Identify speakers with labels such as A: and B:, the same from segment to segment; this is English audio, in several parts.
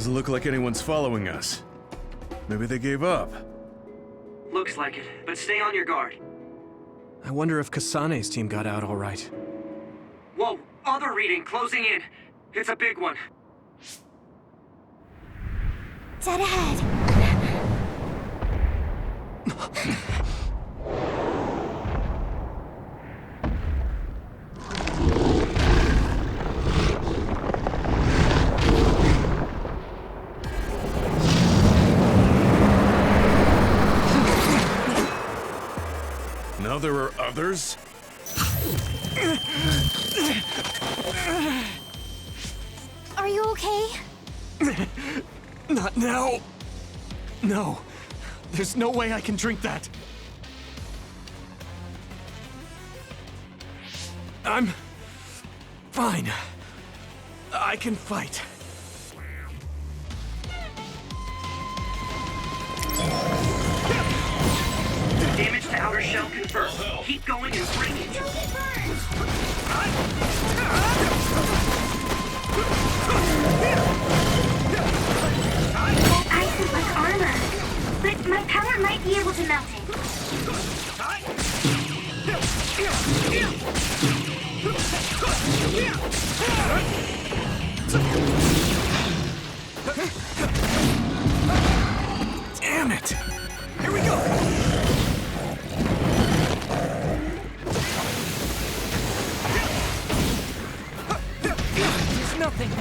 A: Doesn't look like anyone's following us. Maybe they gave up.
B: Looks like it, but stay on your guard.
C: I wonder if Kasane's team got out all right.
B: Whoa, other reading closing in. It's a big one.
D: Dead ahead.
A: Now there are others?
D: Are you okay?
C: Not now! No. There's no way I can drink that. I'm fine. I can fight.
B: Damage to outer shell confirmed. Keep going and bring it.
D: Ice is like armor, but my power might be able to melt it.
C: Damn it! Here we go! There's nothing.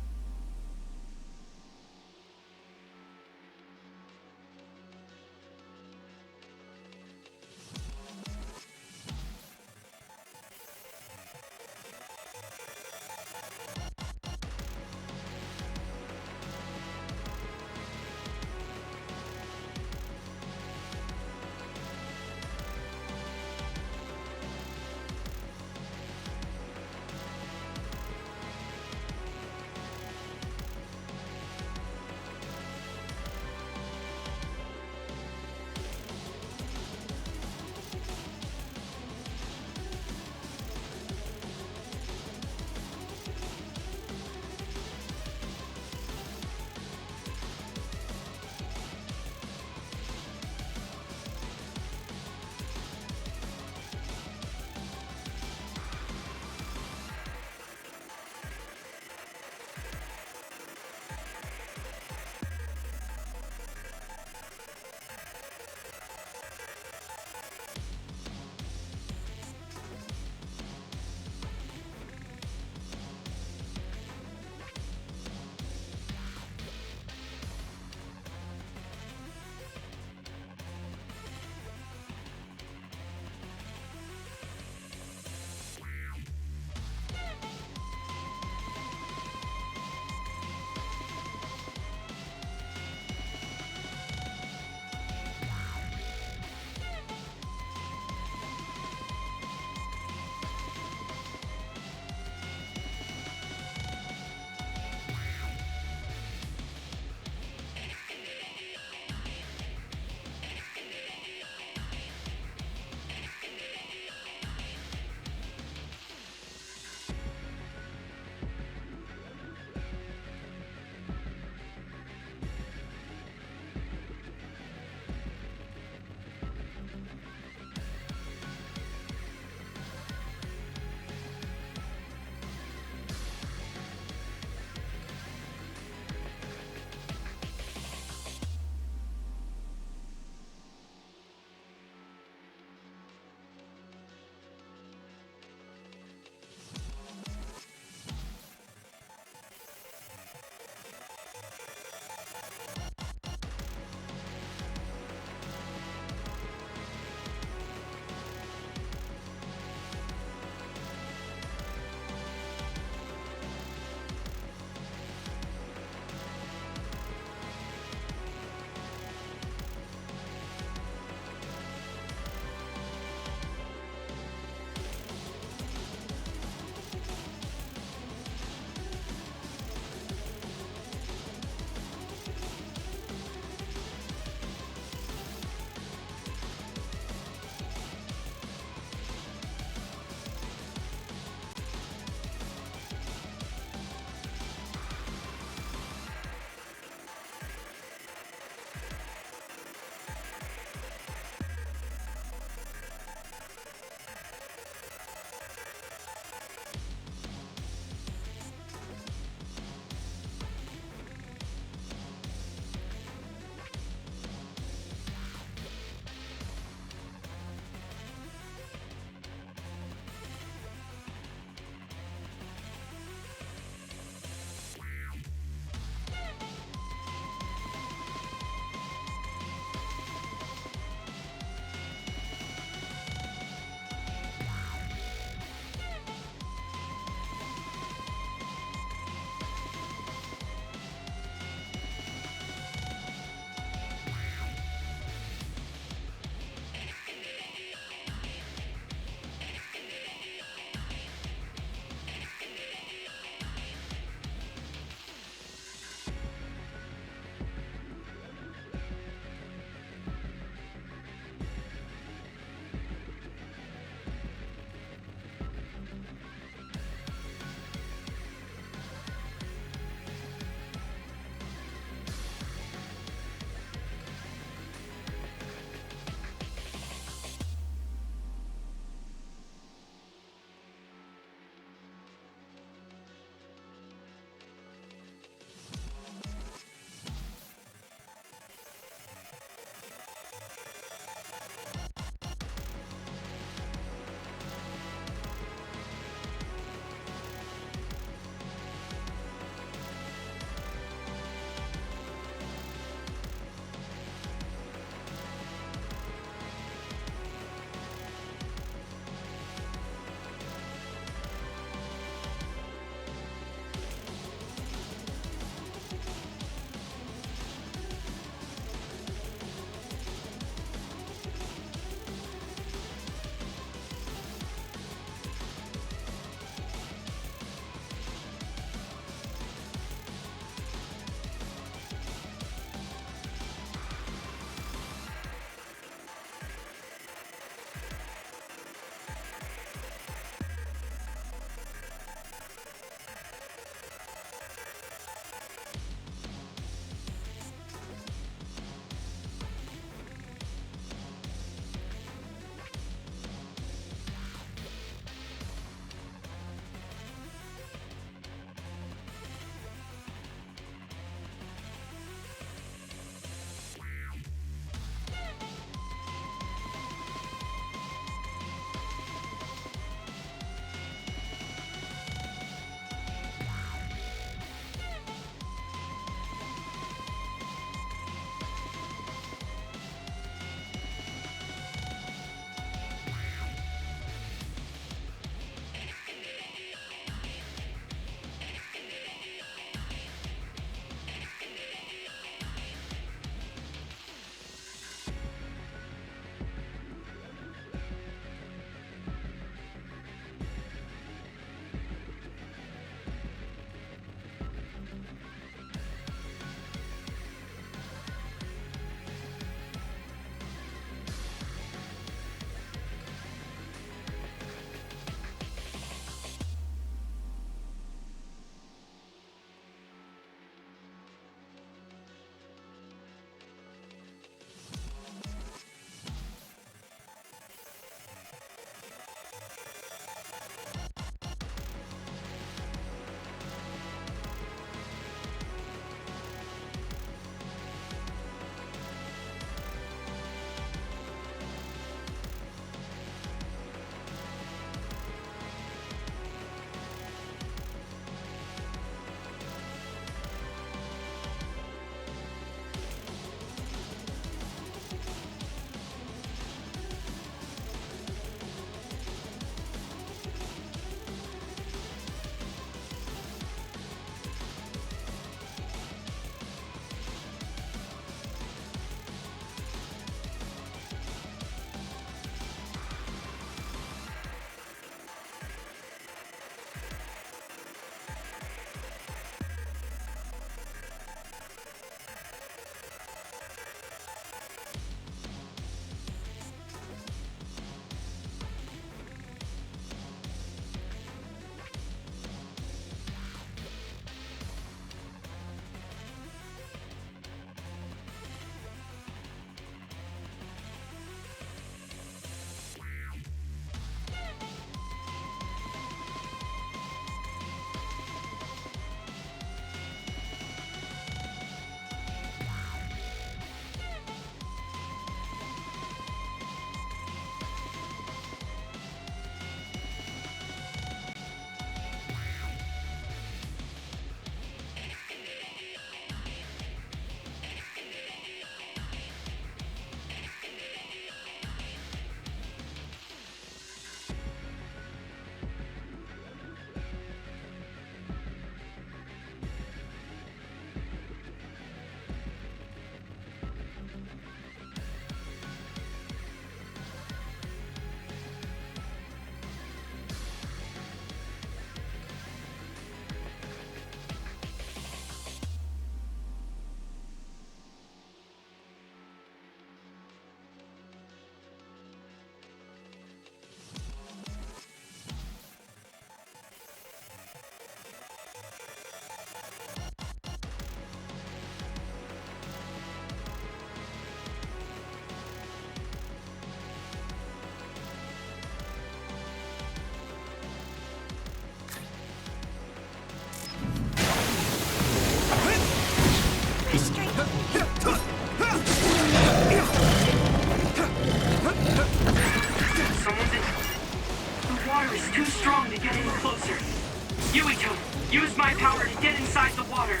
B: Yuito, use my power to get inside the water.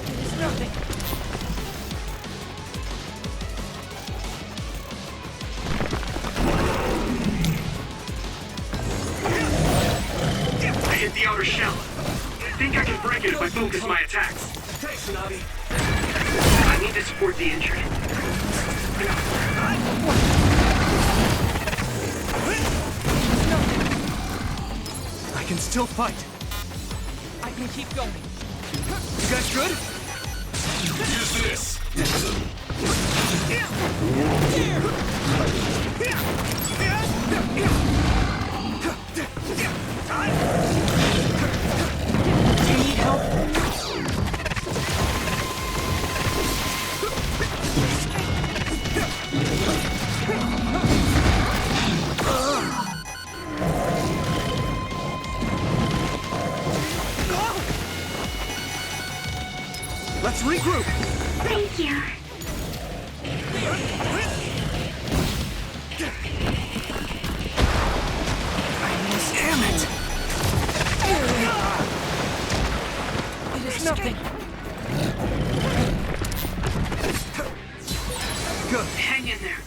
E: There's nothing.
B: I hit the outer shell. I think I can break it if I focus my attacks.
C: Thanks, Navi.
B: I need to support the injured.
C: I can still fight.
E: I can keep going.
C: You guys good?
A: Use this.
E: Do you need help?
C: Let's regroup.
D: Thank you.
C: Damn it!
E: It is nothing.
C: Good.
B: Hang in there.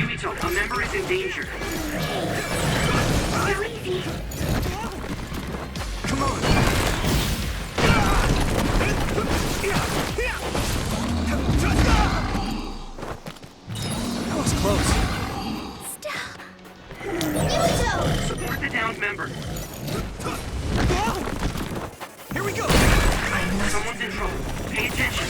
B: Yuito, a member is in danger.
D: So easy.
C: Come on. That was close.
B: Support the downed member.
C: Here we go.
B: Someone's in trouble. Pay attention.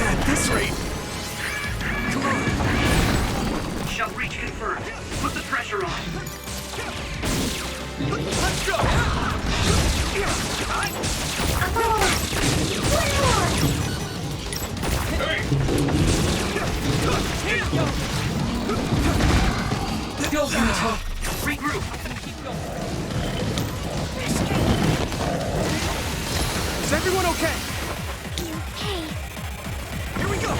C: At this rate. Come on.
B: Shell reach confirmed. Put the pressure on.
C: Let's go.
E: Go, Yuito.
B: Regroup.
E: Keep going.
C: Is everyone okay?
D: Okay.
C: Here we go.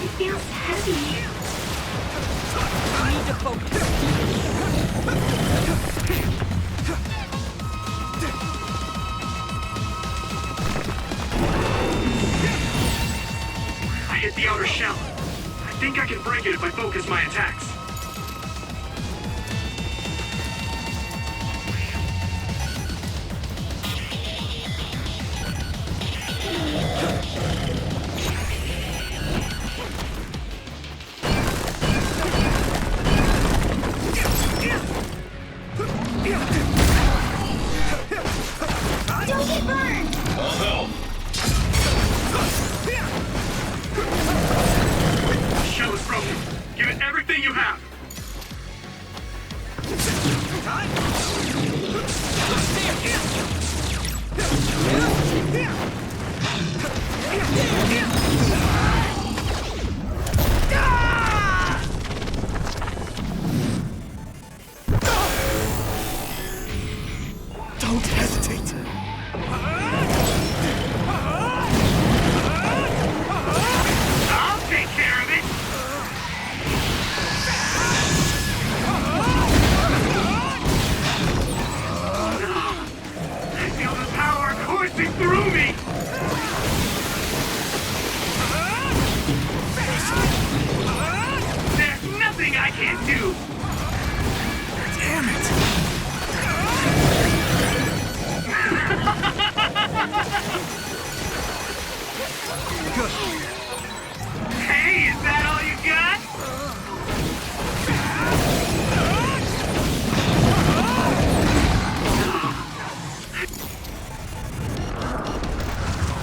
D: It feels heavy.
E: I need to focus.
B: I hit the outer shell. I think I can break it if I focus my attacks.
D: Don't get burned!
A: I'll help.
B: The shell is broken. Give it everything you have.
C: Don't hesitate.
B: I'll take care of it. I feel the power coursing through me. There's nothing I can't do.
C: Damn it. Good.
B: Hey, is that all you got?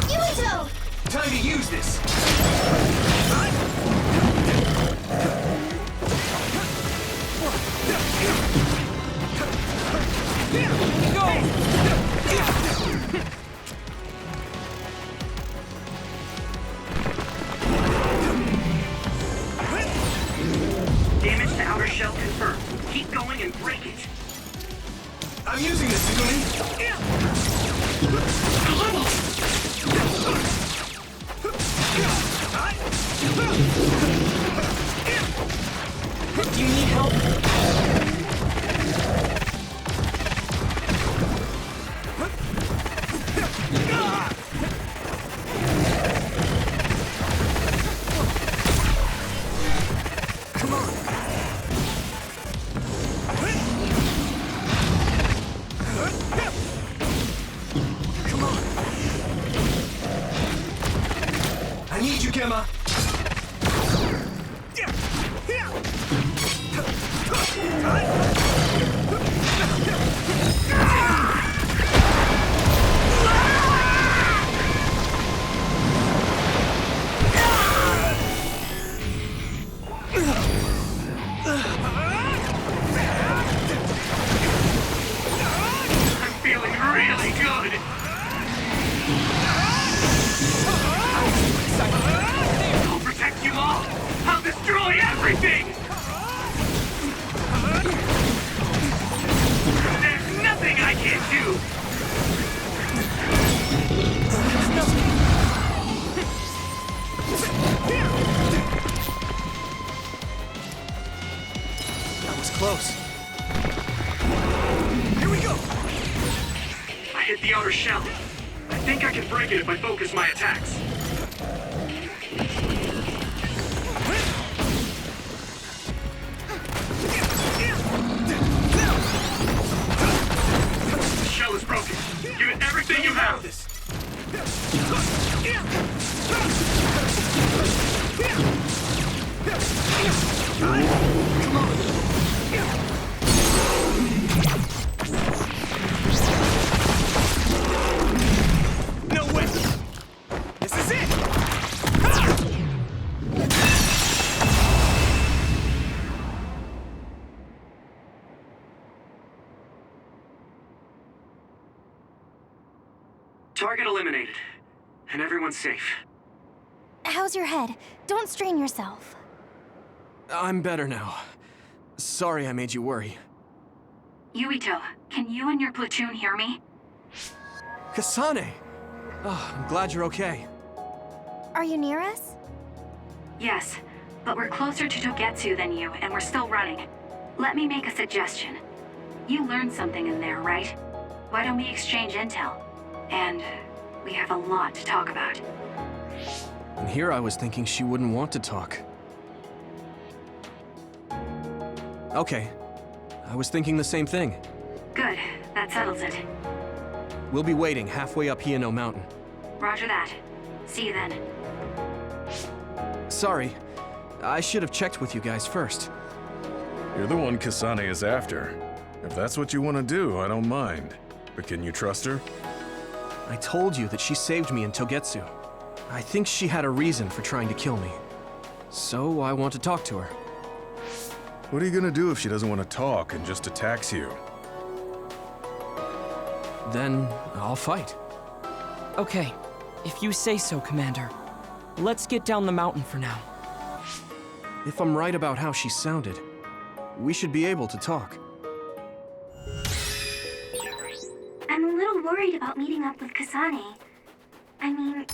D: Yuito!
C: Time to use this.
E: Go!
B: shell confirmed. Keep going and break it.
C: I'm using this, Takumi.
E: Do you need help?
C: I need you, Gemma.
B: I'm feeling really good. I'll protect you all. I'll destroy everything. There's nothing I can't do.
C: That was close. Here we go.
B: I hit the outer shell. I think I can break it if I focus my attacks. The shell is broken. Give it everything you have.
C: No way. This is it.
B: Target eliminated. And everyone's safe.
F: How's your head? Don't strain yourself.
C: I'm better now. Sorry I made you worry.
D: Yuito, can you and your platoon hear me?
C: Kasane! Oh, I'm glad you're okay.
F: Are you near us?
D: Yes, but we're closer to Togetsu than you, and we're still running. Let me make a suggestion. You learned something in there, right? Why don't we exchange intel? And we have a lot to talk about.
C: And here I was thinking she wouldn't want to talk. Okay. I was thinking the same thing.
D: Good, that settles it.
C: We'll be waiting halfway up Hino Mountain.
D: Roger that. See you then.
C: Sorry. I should have checked with you guys first.
A: You're the one Kasane is after. If that's what you want to do, I don't mind. But can you trust her?
C: I told you that she saved me in Togetsu. I think she had a reason for trying to kill me. So I want to talk to her.
A: What are you gonna do if she doesn't want to talk and just attacks you?
C: Then I'll fight.
E: Okay, if you say so, Commander. Let's get down the mountain for now.
C: If I'm right about how she sounded, we should be able to talk.
D: I'm a little worried about meeting up with Kasane. I mean...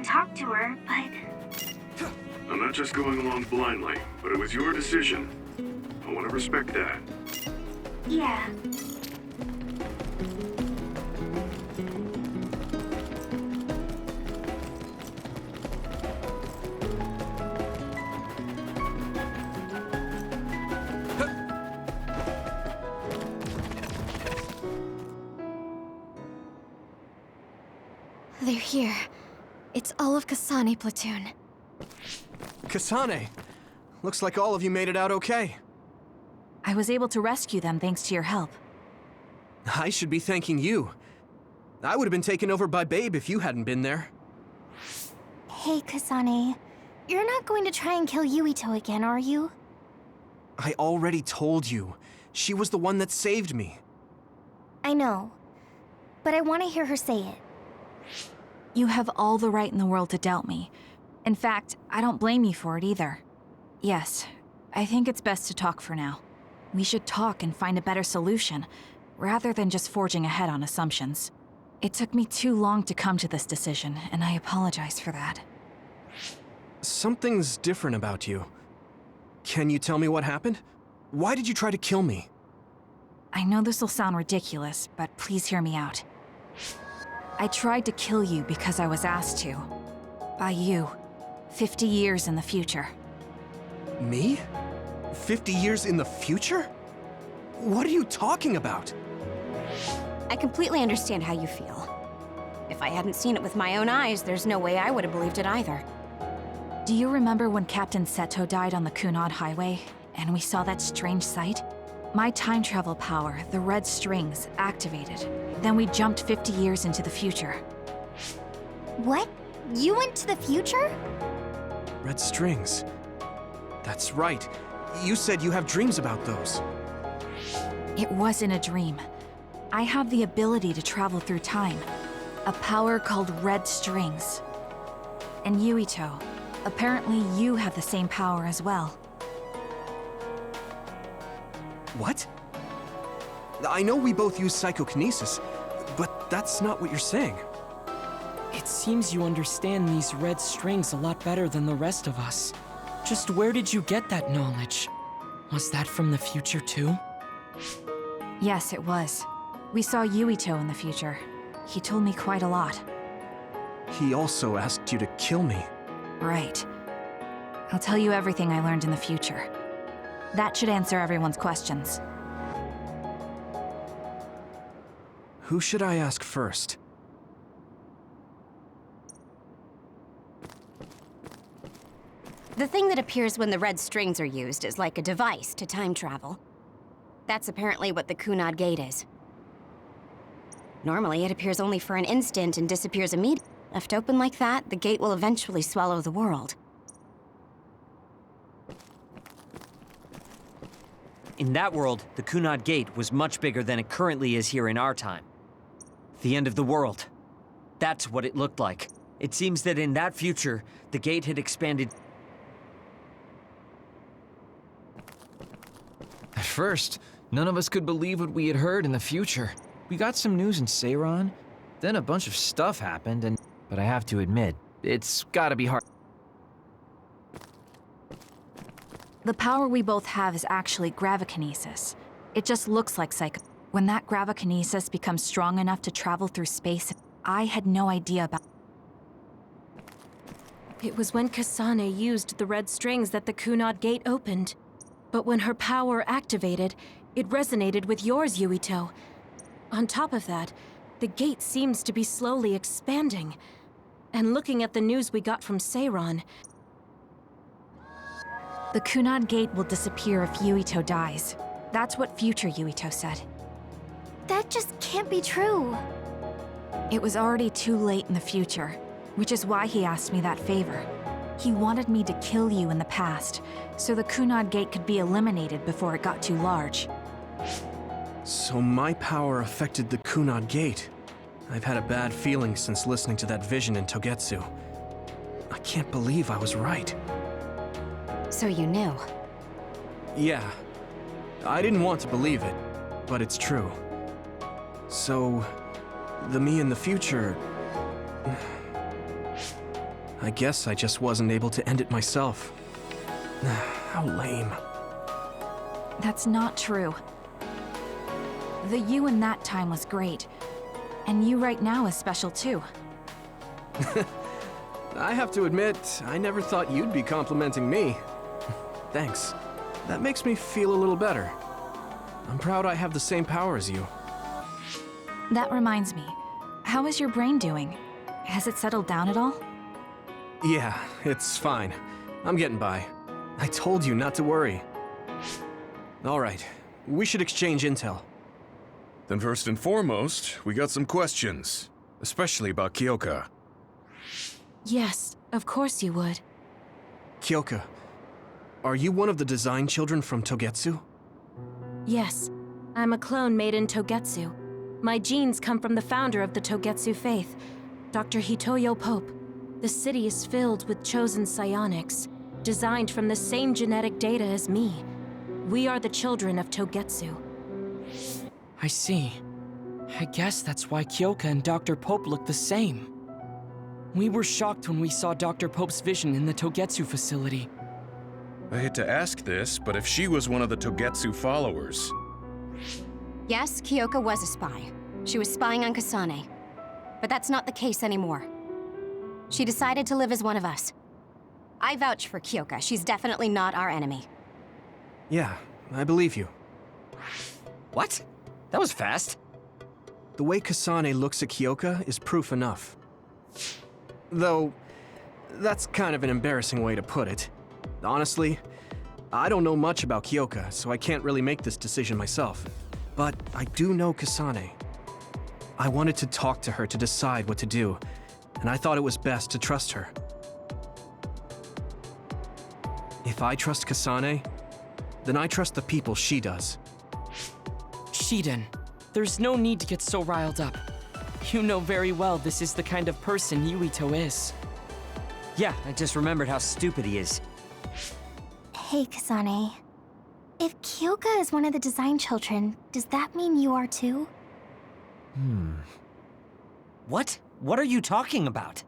D: talk to her, but...
B: I'm not just going along blindly, but it was your decision. I want to respect that.
D: Yeah.
F: They're here. It's all of Kasane platoon.
C: Kasane! Looks like all of you made it out okay.
G: I was able to rescue them thanks to your help.
C: I should be thanking you. I would have been taken over by Babe if you hadn't been there.
F: Hey, Kasane. You're not going to try and kill Yuito again, are you?
C: I already told you. She was the one that saved me.
F: I know. But I want to hear her say it.
G: You have all the right in the world to doubt me. In fact, I don't blame you for it either. Yes, I think it's best to talk for now. We should talk and find a better solution, rather than just forging ahead on assumptions. It took me too long to come to this decision, and I apologize for that.
C: Something's different about you. Can you tell me what happened? Why did you try to kill me?
G: I know this will sound ridiculous, but please hear me out. I tried to kill you because I was asked to. By you. 50 years in the future.
C: Me? 50 years in the future? What are you talking about?
H: I completely understand how you feel. If I hadn't seen it with my own eyes, there's no way I would have believed it either.
G: Do you remember when Captain Seto died on the Kunad Highway, and we saw that strange sight? My time travel power, the red strings, activated. Then we jumped 50 years into the future.
F: What? You went to the future?
C: Red strings. That's right. You said you have dreams about those.
G: It wasn't a dream. I have the ability to travel through time. A power called red strings. And Yuito, apparently you have the same power as well.
C: What? I know we both use psychokinesis, but that's not what you're saying.
E: It seems you understand these red strings a lot better than the rest of us. Just where did you get that knowledge? Was that from the future too?
G: Yes, it was. We saw Yuito in the future. He told me quite a lot.
C: He also asked you to kill me.
G: Right. I'll tell you everything I learned in the future. That should answer everyone's questions.
C: Who should I ask first?
H: The thing that appears when the red strings are used is like a device to time travel. That's apparently what the Kunad Gate is. Normally, it appears only for an instant and disappears immediately. Left open like that, the gate will eventually swallow the world.
I: In that world, the Kunad Gate was much bigger than it currently is here in our time. The end of the world. That's what it looked like. It seems that in that future, the gate had expanded.
J: At first, none of us could believe what we had heard in the future. We got some news in Seiran, then a bunch of stuff happened, but I have to admit, it's gotta be hard.
G: The power we both have is actually gravikinesis. It just looks like psycho. When that gravikinesis becomes strong enough to travel through space, I had no idea about.
K: It was when Kasane used the red strings that the Kunad Gate opened. But when her power activated, it resonated with yours, Yuito. On top of that, the gate seems to be slowly expanding. And looking at the news we got from Seiran,
G: the Kunad Gate will disappear if Yuito dies. That's what future Yuito said.
F: That just can't be true.
G: It was already too late in the future, which is why he asked me that favor. He wanted me to kill you in the past, so the Kunad Gate could be eliminated before it got too large.
C: So my power affected the Kunad Gate. I've had a bad feeling since listening to that vision in Togetsu. I can't believe I was right.
H: So you knew.
C: Yeah. I didn't want to believe it, but it's true. So, the me in the future... I guess I just wasn't able to end it myself. How lame.
G: That's not true. The you in that time was great. And you right now is special too.
C: I have to admit, I never thought you'd be complimenting me. Thanks. That makes me feel a little better. I'm proud I have the same power as you.
G: That reminds me, how is your brain doing? Has it settled down at all?
C: Yeah, it's fine. I'm getting by. I told you not to worry. All right, we should exchange intel.
A: Then first and foremost, we got some questions. Especially about Kyoka.
K: Yes, of course you would.
C: Kyoka, are you one of the design children from Togetsu?
K: Yes, I'm a clone made in Togetsu. My genes come from the founder of the Togetsu faith, Dr. Hitoyo Pope. The city is filled with chosen psionics, designed from the same genetic data as me. We are the children of Togetsu.
E: I see. I guess that's why Kyoka and Dr. Pope look the same. We were shocked when we saw Dr. Pope's vision in the Togetsu facility.
A: I hate to ask this, but if she was one of the Togetsu followers...
H: Yes, Kyoka was a spy. She was spying on Kasane. But that's not the case anymore. She decided to live as one of us. I vouch for Kyoka. She's definitely not our enemy.
C: Yeah, I believe you.
I: What? That was fast.
C: The way Kasane looks at Kyoka is proof enough. Though, that's kind of an embarrassing way to put it. Honestly, I don't know much about Kyoka, so I can't really make this decision myself. But I do know Kasane. I wanted to talk to her to decide what to do, and I thought it was best to trust her. If I trust Kasane, then I trust the people she does.
E: Shiden, there's no need to get so riled up. You know very well this is the kind of person Yuito is.
I: Yeah, I just remembered how stupid he is.
F: Hey, Kasane. If Kyoka is one of the design children, does that mean you are too?
I: What? What are you talking about?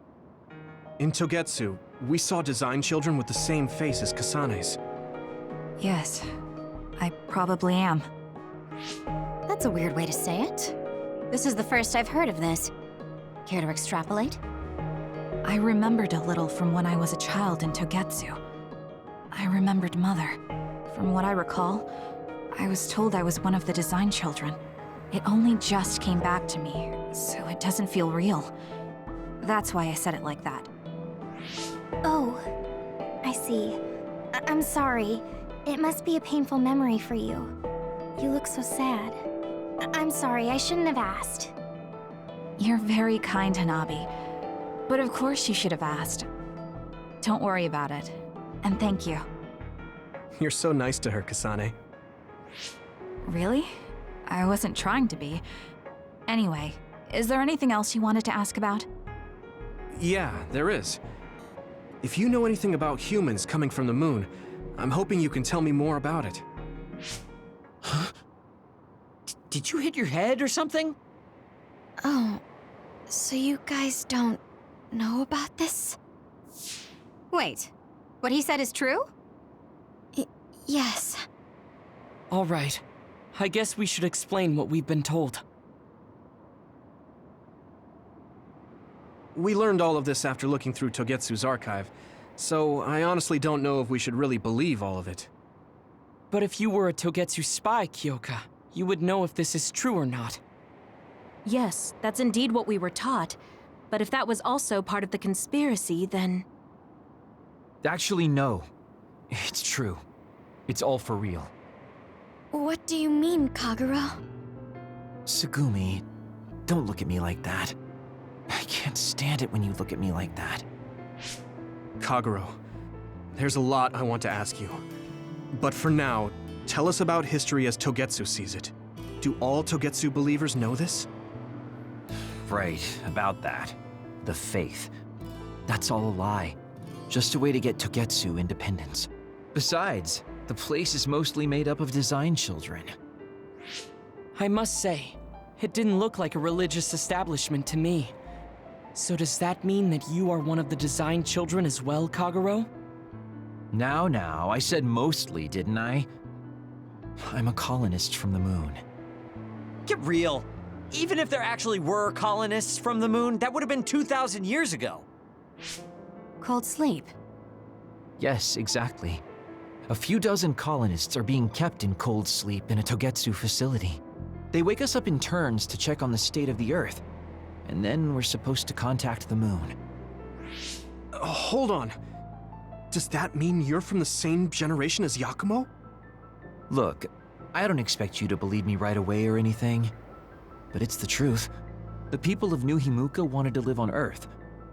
C: In Togetsu, we saw design children with the same face as Kasane's.
G: Yes, I probably am.
H: That's a weird way to say it. This is the first I've heard of this. Care to extrapolate?
G: I remembered a little from when I was a child in Togetsu. I remembered Mother. From what I recall, I was told I was one of the design children. It only just came back to me, so it doesn't feel real. That's why I said it like that.
F: Oh, I see. I'm sorry. It must be a painful memory for you. You look so sad. I'm sorry, I shouldn't have asked.
G: You're very kind, Hanabi. But of course you should have asked. Don't worry about it. And thank you.
C: You're so nice to her, Kasane.
G: Really? I wasn't trying to be. Anyway, is there anything else you wanted to ask about?
C: Yeah, there is. If you know anything about humans coming from the moon, I'm hoping you can tell me more about it.
I: Huh? Did you hit your head or something?
F: Oh, so you guys don't know about this?
H: Wait, what he said is true?
F: Yes.
E: All right. I guess we should explain what we've been told.
C: We learned all of this after looking through Togetsu's archive, so I honestly don't know if we should really believe all of it.
E: But if you were a Togetsu spy, Kyoka, you would know if this is true or not.
K: Yes, that's indeed what we were taught. But if that was also part of the conspiracy, then...
J: Actually, no. It's true. It's all for real.
F: What do you mean, Kagura?
J: Tsugumi, don't look at me like that. I can't stand it when you look at me like that.
C: Kaguro, there's a lot I want to ask you. But for now, tell us about history as Togetsu sees it. Do all Togetsu believers know this?
J: Right, about that. The faith. That's all a lie. Just a way to get Togetsu independence. Besides, the place is mostly made up of design children.
E: I must say, it didn't look like a religious establishment to me. So does that mean that you are one of the design children as well, Kagero?
J: Now, I said mostly, didn't I? I'm a colonist from the moon.
I: Get real. Even if there actually were colonists from the moon, that would have been 2,000 years ago.
G: Cold sleep.
J: Yes, exactly. A few dozen colonists are being kept in cold sleep in a Togetsu facility. They wake us up in turns to check on the state of the Earth, and then we're supposed to contact the moon.
C: Hold on. Does that mean you're from the same generation as Yakumo?
J: Look, I don't expect you to believe me right away or anything, but it's the truth. The people of New Himuka wanted to live on Earth,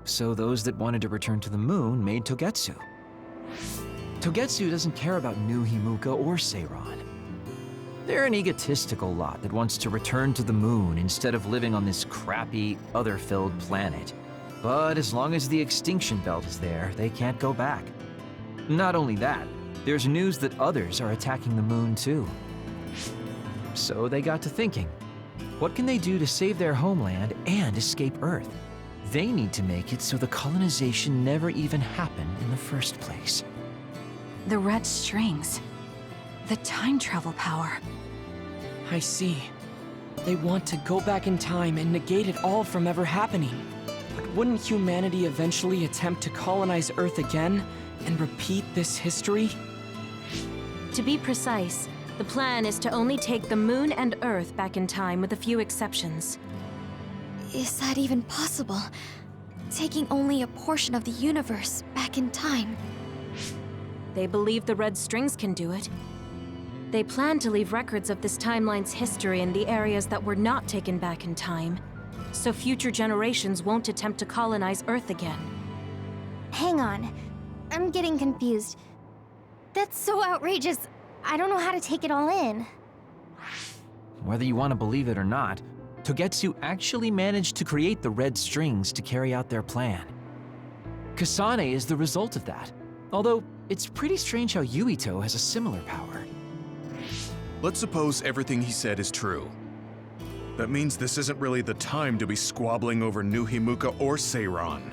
J: so those that wanted to return to the moon made Togetsu. Togetsu doesn't care about New Himuka or Seiran. They're an egotistical lot that wants to return to the moon instead of living on this crappy, other-filled planet. But as long as the extinction belt is there, they can't go back. Not only that, there's news that others are attacking the moon too. So they got to thinking, what can they do to save their homeland and escape Earth? They need to make it so the colonization never even happened in the first place.
G: The red strings. The time travel power.
E: I see. They want to go back in time and negate it all from ever happening. But wouldn't humanity eventually attempt to colonize Earth again and repeat this history?
K: To be precise, the plan is to only take the moon and Earth back in time with a few exceptions.
F: Is that even possible? Taking only a portion of the universe back in time.
K: They believe the red strings can do it. They plan to leave records of this timeline's history in the areas that were not taken back in time, so future generations won't attempt to colonize Earth again.
F: Hang on. I'm getting confused. That's so outrageous. I don't know how to take it all in.
J: Whether you want to believe it or not, Togetsu actually managed to create the red strings to carry out their plan. Kasane is the result of that, although it's pretty strange how Yuito has a similar power.
A: Let's suppose everything he said is true. That means this isn't really the time to be squabbling over New Himuka or Seiran.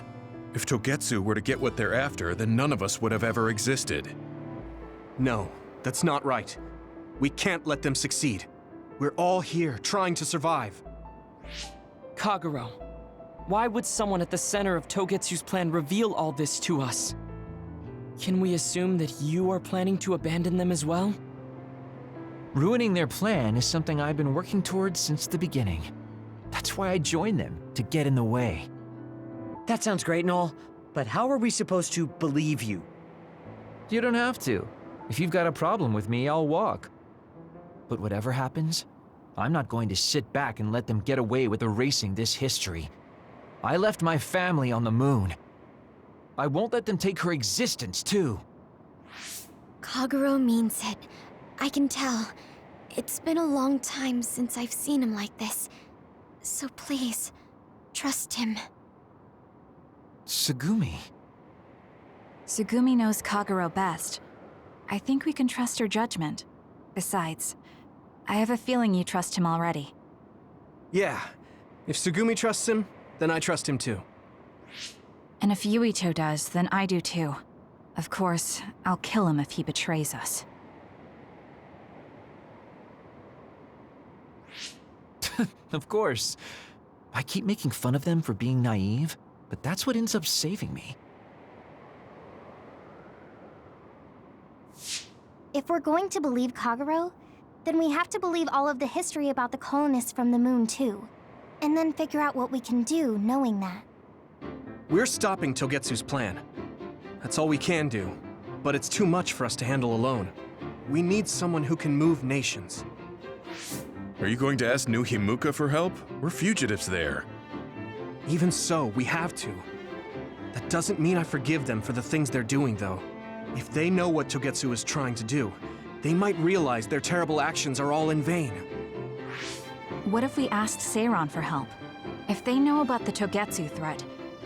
A: If Togetsu were to get what they're after, then none of us would have ever existed.
C: No, that's not right. We can't let them succeed. We're all here trying to survive.
E: Kagero, why would someone at the center of Togetsu's plan reveal all this to us? Can we assume that you are planning to abandon them as well?
J: Ruining their plan is something I've been working towards since the beginning. That's why I joined them, to get in the way.
I: That sounds great and all, but how are we supposed to believe you?
J: You don't have to. If you've got a problem with me, I'll walk. But whatever happens, I'm not going to sit back and let them get away with erasing this history. I left my family on the moon. I won't let them take her existence, too.
F: Kagero means it. I can tell. It's been a long time since I've seen him like this. So please, trust him.
J: Tsugumi.
G: Tsugumi knows Kagero best. I think we can trust her judgment. Besides, I have a feeling you trust him already.
C: Yeah, if Tsugumi trusts him, then I trust him too.
G: And if Yuito does, then I do too. Of course, I'll kill him if he betrays us.
J: Of course. I keep making fun of them for being naive, but that's what ends up saving me.
F: If we're going to believe Kagero, then we have to believe all of the history about the colonists from the moon too. And then figure out what we can do knowing that.
C: We're stopping Togetsu's plan. That's all we can do. But it's too much for us to handle alone. We need someone who can move nations.
A: Are you going to ask New Himuka for help? We're fugitives there.
C: Even so, we have to. That doesn't mean I forgive them for the things they're doing, though. If they know what Togetsu is trying to do, they might realize their terrible actions are all in vain.
G: What if we asked Seiran for help? If they know about the Togetsu threat,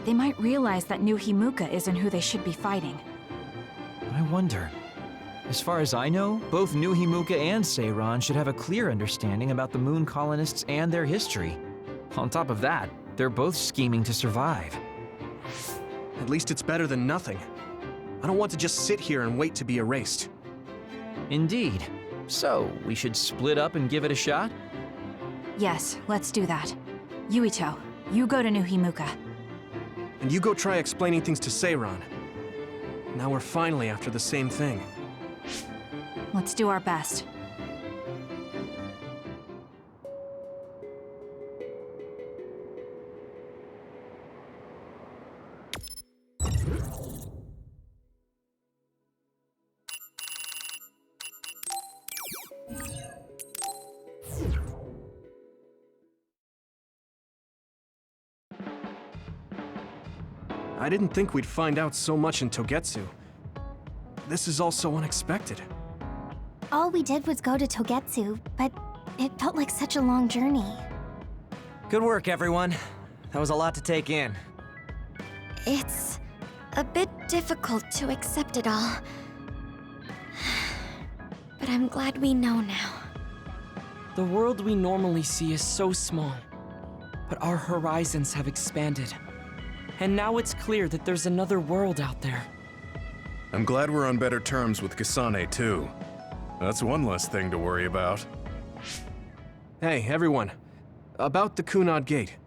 G: they might realize that New Himuka isn't who they should be fighting.
J: I wonder. As far as I know, both New Himuka and Seiran should have a clear understanding about the moon colonists and their history. On top of that, They're both scheming to survive.
C: At least it's better than nothing. I don't want to just sit here and wait to be erased.
J: Indeed. So, we should split up and give it a shot?
G: Yes, let's do that. Yuito, you go to New Himuka.
C: And you go try explaining things to Seiran. Now we're finally after the same thing.
G: Let's do our best.
C: I didn't think we'd find out so much in Togetsu. This is all so unexpected.
F: All we did was go to Togetsu, but it felt like such a long journey.
L: Good work, everyone. That was a lot to take in.
F: It's a bit difficult to accept it all. But I'm glad we know now.
E: The world we normally see is so small, but our horizons have expanded. And now it's clear that there's another world out there.
A: I'm glad we're on better terms with Kasane, too. That's one less thing to worry about.
C: Hey, everyone. About the Kunad Gate.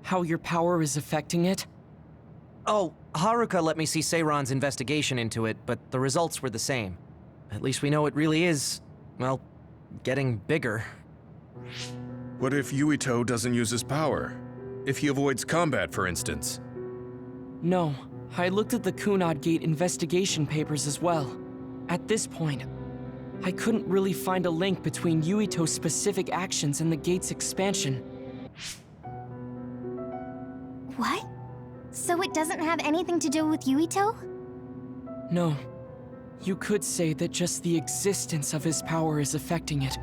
E: How your power is affecting it?
L: Oh, Haruka let me see Seiran's investigation into it, but the results were the same. At least we know it really is, well, getting bigger.
A: What if Yuito doesn't use his power? If he avoids combat, for instance?
E: No, I looked at the Kunad Gate investigation papers as well. At this point, I couldn't really find a link between Yuito's specific actions and the gate's expansion.
F: What? So it doesn't have anything to do with Yuito?
E: No. You could say that just the existence of his power is affecting it.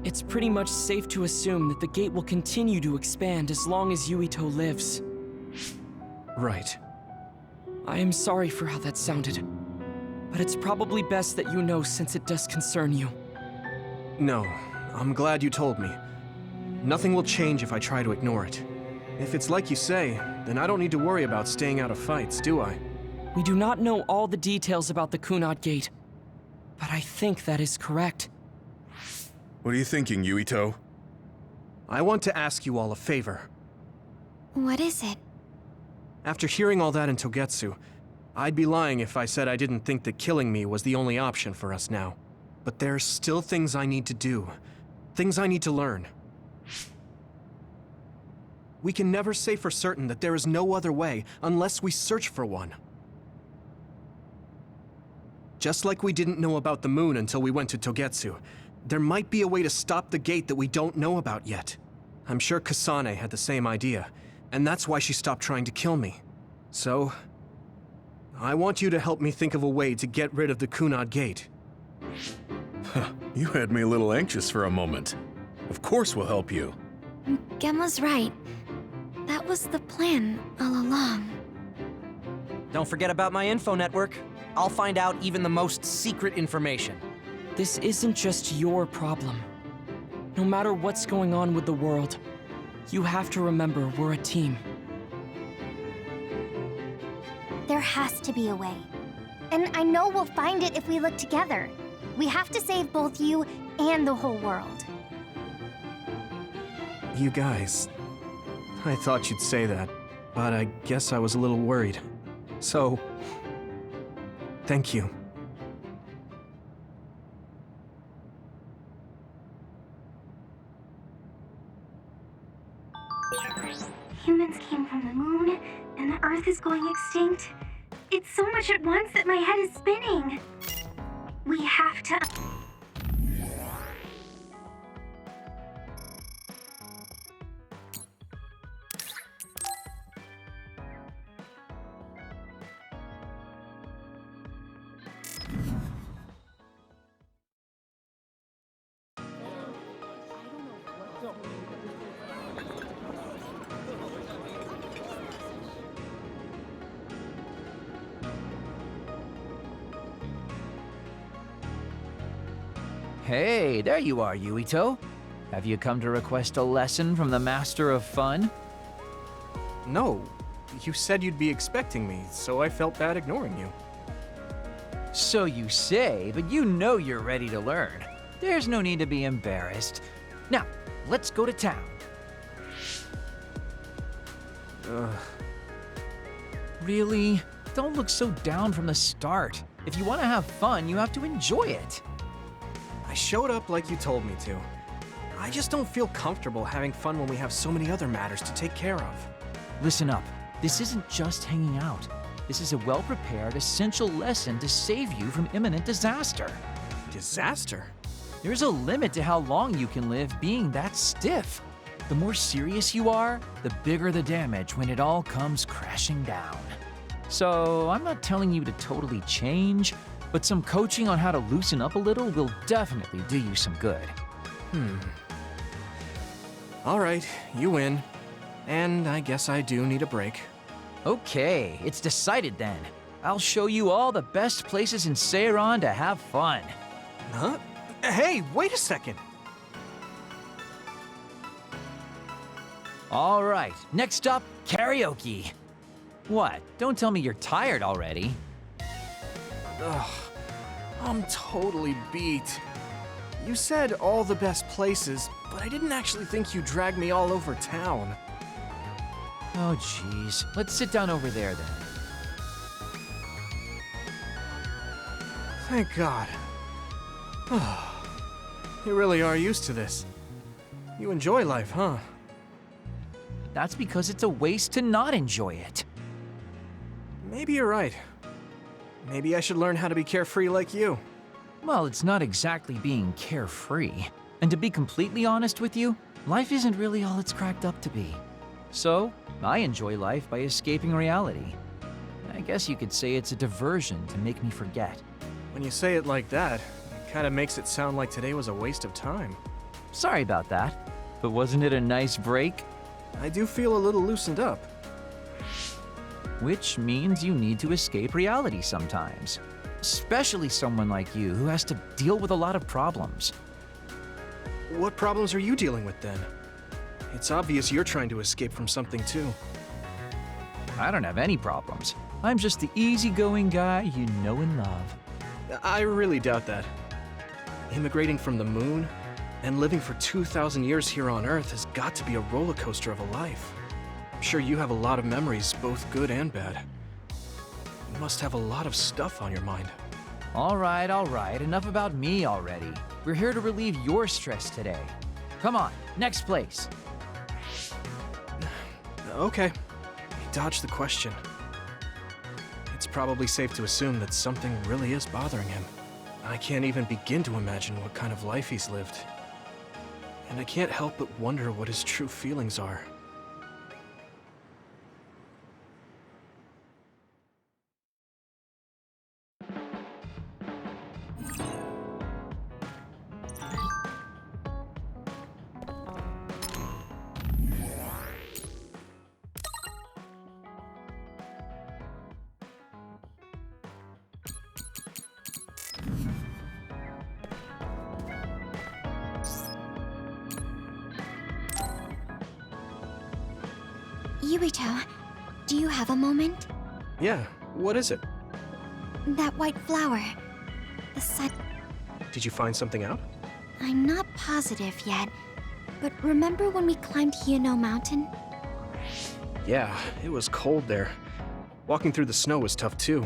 E: It's pretty much safe to assume that the gate will continue to expand as long as Yuito lives.
C: Right.
E: I am sorry for how that sounded, but it's probably best that you know since it does concern you.
C: No, I'm glad you told me. Nothing will change if I try to ignore it. If it's like you say, then I don't need to worry about staying out of fights, do I?
E: We do not know all the details about the Kunad Gate, but I think that is correct.
A: What are you thinking, Yuito?
C: I want to ask you all a favor.
F: What is it?
C: After hearing all that in Togetsu, I'd be lying if I said I didn't think that killing me was the only option for us now. But there's still things I need to do. Things I need to learn. We can never say for certain that there is no other way unless we search for one. Just like we didn't know about the moon until we went to Togetsu, there might be a way to stop the gate that we don't know about yet. I'm sure Kasane had the same idea, and that's why she stopped trying to kill me. So, I want you to help me think of a way to get rid of the Kunad Gate.
A: You had me a little anxious for a moment. Of course we'll help you.
F: Gemma's right. That was the plan all along.
L: Don't forget about my info network. I'll find out even the most secret information.
E: This isn't just your problem. No matter what's going on with the world, you have to remember we're a team.
F: There has to be a way. And I know we'll find it if we look together. We have to save both you and the whole world.
C: You guys... I thought you'd say that, but I guess I was a little worried. So... thank you.
D: Humans came from the moon, and the Earth is going extinct. It's so much at once that my head is spinning. We have to...
J: Hey, there you are, Yuito. Have you come to request a lesson from the Master of Fun?
C: No. You said you'd be expecting me, so I felt bad ignoring you.
J: So you say, but you know you're ready to learn. There's no need to be embarrassed. Now, let's go to town. Really? Don't look so down from the start. If you want to have fun, you have to enjoy it.
C: I showed up like you told me to. I just don't feel comfortable having fun when we have so many other matters to take care of.
J: Listen up. This isn't just hanging out. This is a well-prepared, essential lesson to save you from imminent disaster.
C: Disaster?
J: There's a limit to how long you can live being that stiff. The more serious you are, the bigger the damage when it all comes crashing down. So, I'm not telling you to totally change, but some coaching on how to loosen up a little will definitely do you some good.
C: All right, you win. And I guess I do need a break.
J: Okay, it's decided then. I'll show you all the best places in Seiran to have fun.
C: Huh? Hey, wait a second.
J: All right, next up, karaoke. What? Don't tell me you're tired already.
C: Ugh, I'm totally beat. You said all the best places, but I didn't actually think you dragged me all over town.
J: Oh, jeez. Let's sit down over there then.
C: Thank God. You really are used to this. You enjoy life, huh?
J: That's because it's a waste to not enjoy it.
C: Maybe you're right. Maybe I should learn how to be carefree like you.
J: Well, it's not exactly being carefree. And to be completely honest with you, life isn't really all it's cracked up to be. So, I enjoy life by escaping reality. I guess you could say it's a diversion to make me forget.
C: When you say it like that, it kind of makes it sound like today was a waste of time.
J: Sorry about that, but wasn't it a nice break?
C: I do feel a little loosened up.
J: Which means you need to escape reality sometimes. Especially someone like you who has to deal with a lot of problems.
C: What problems are you dealing with then? It's obvious you're trying to escape from something too.
J: I don't have any problems. I'm just the easygoing guy you know and love.
C: I really doubt that. Immigrating from the moon and living for 2,000 years here on Earth has got to be a roller coaster of a life. I'm sure you have a lot of memories, both good and bad. You must have a lot of stuff on your mind.
J: All right, enough about me already. We're here to relieve your stress today. Come on, next place.
C: Okay, you dodged the question. It's probably safe to assume that something really is bothering him. I can't even begin to imagine what kind of life he's lived. And I can't help but wonder what his true feelings are.
F: Yuito, do you have a moment?
C: Yeah, what is it?
F: That white flower. The sun.
C: Did you find something out?
F: I'm not positive yet, but remember when we climbed Hiono Mountain?
C: Yeah, it was cold there. Walking through the snow was tough too.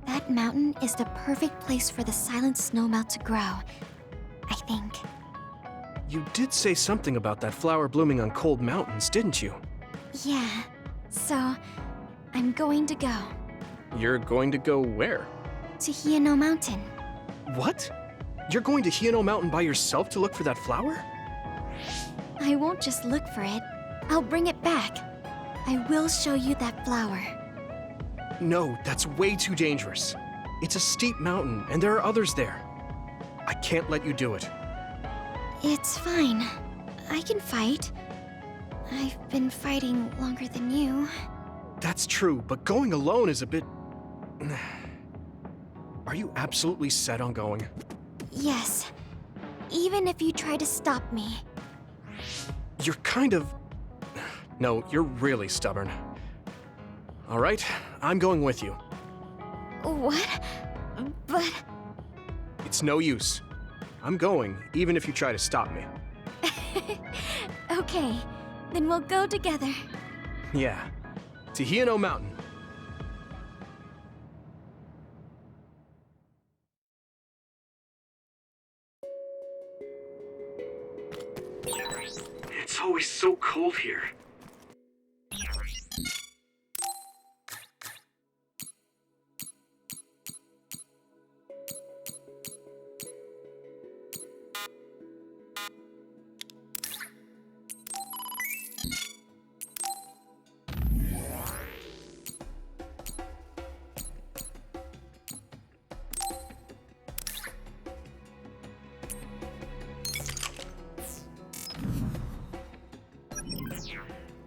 F: That mountain is the perfect place for the silent snowmelt to grow, I think.
C: You did say something about that flower blooming on cold mountains, didn't you?
F: Yeah, so I'm going to go.
C: You're going to go where?
F: To Hiono Mountain.
C: What? You're going to Hiono Mountain by yourself to look for that flower?
F: I won't just look for it. I'll bring it back. I will show you that flower.
C: No, that's way too dangerous. It's a steep mountain, and there are others there. I can't let you do it.
F: It's fine. I can fight. I've been fighting longer than you.
C: That's true, but going alone is a bit... Are you absolutely set on going?
F: Yes. Even if you try to stop me.
C: You're kind of... No, you're really stubborn. All right, I'm going with you.
F: What? But...
C: It's no use. I'm going, even if you try to stop me.
F: Okay, then we'll go together.
C: Yeah, to Hino Mountain.
B: It's always so cold here.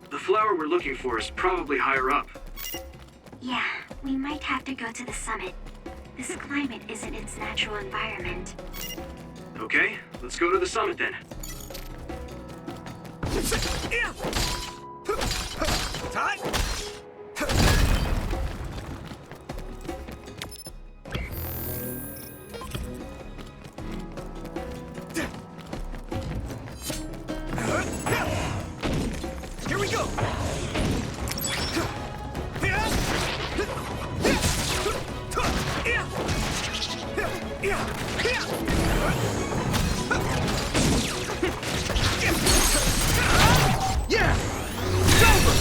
B: The flower we're looking for is probably higher up.
D: Yeah, we might have to go to the summit. This climate isn't its natural environment.
B: Okay, let's go to the summit then.
C: Here we go! Yeah! It's over!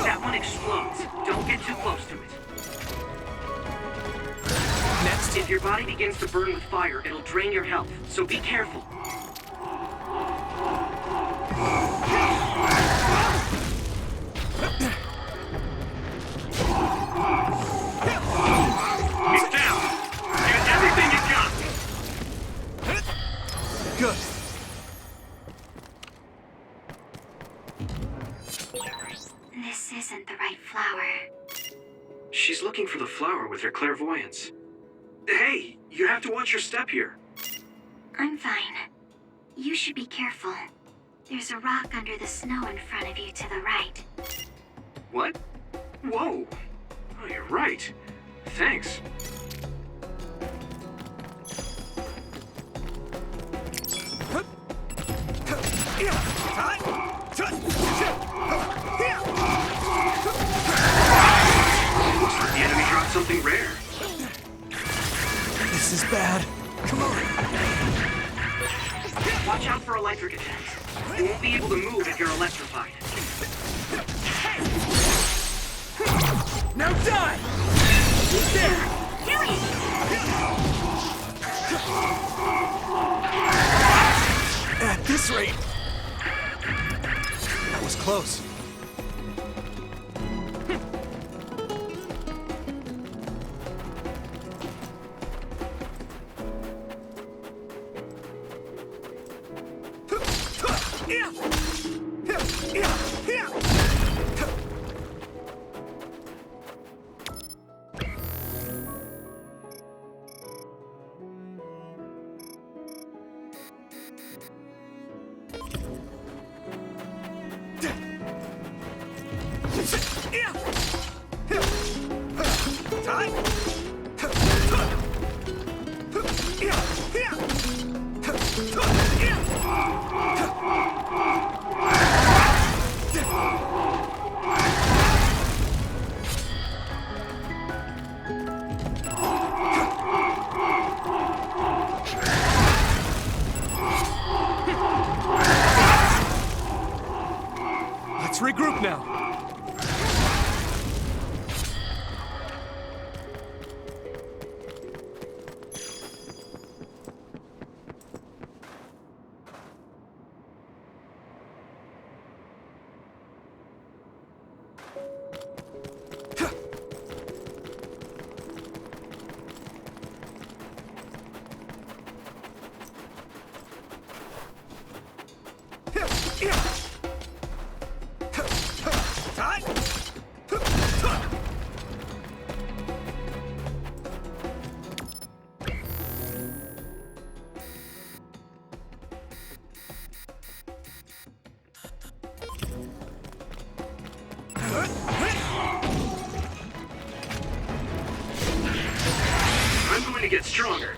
B: That one explodes. Don't get too close to it.
C: Next.
B: If your body begins to burn with fire, it'll drain your health, so be careful. It's down. Use everything you got.
C: Good.
D: This isn't the right flower.
B: She's looking for the flower with her clairvoyance. Hey, you have to watch your step here.
D: I'm fine. You should be careful. There's a rock under the snow in front of you to the right.
B: What? Whoa. Oh, you're right. Thanks. Looks like the enemy dropped something rare.
C: This is bad. Come on.
B: Watch out for electric attacks. You won't be able to move if you're electrified.
C: Now die! There! At this rate... That was close. Let's regroup now.
B: I'm going to get stronger.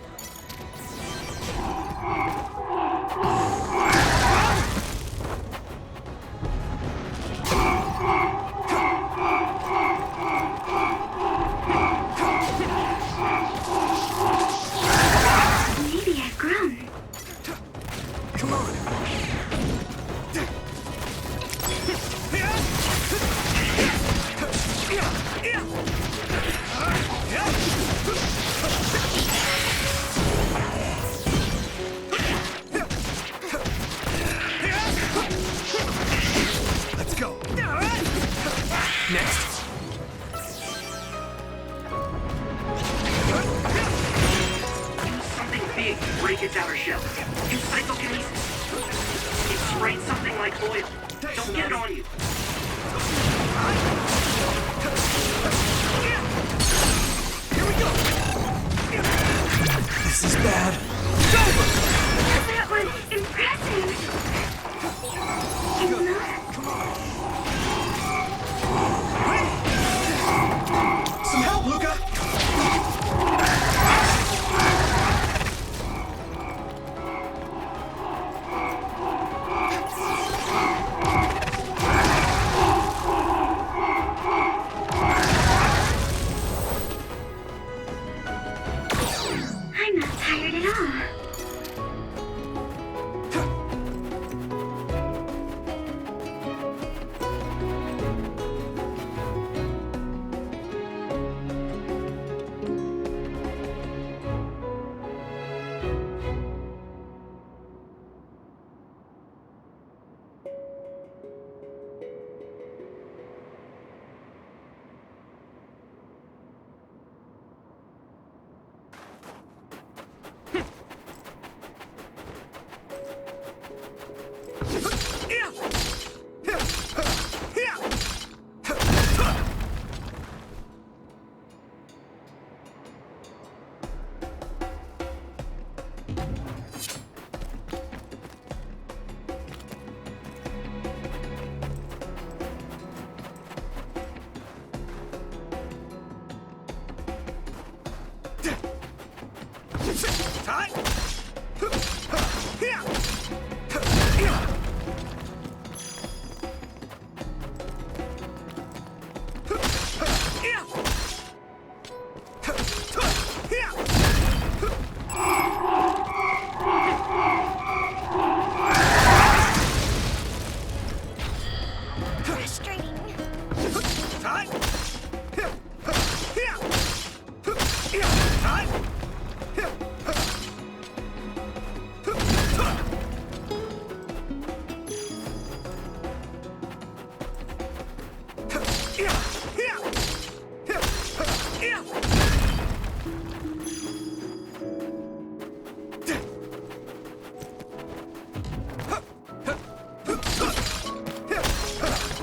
D: Maybe I've grown.
C: Come on. Let's go. Next.
B: Use something big to break its outer shell. Use psychokinesis. It sprays something like oil. Don't get it on you.
C: Here we go. This is bad.
D: That was impressive.
C: Some help, Luca.
D: I'm not tired at all.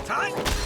C: Time.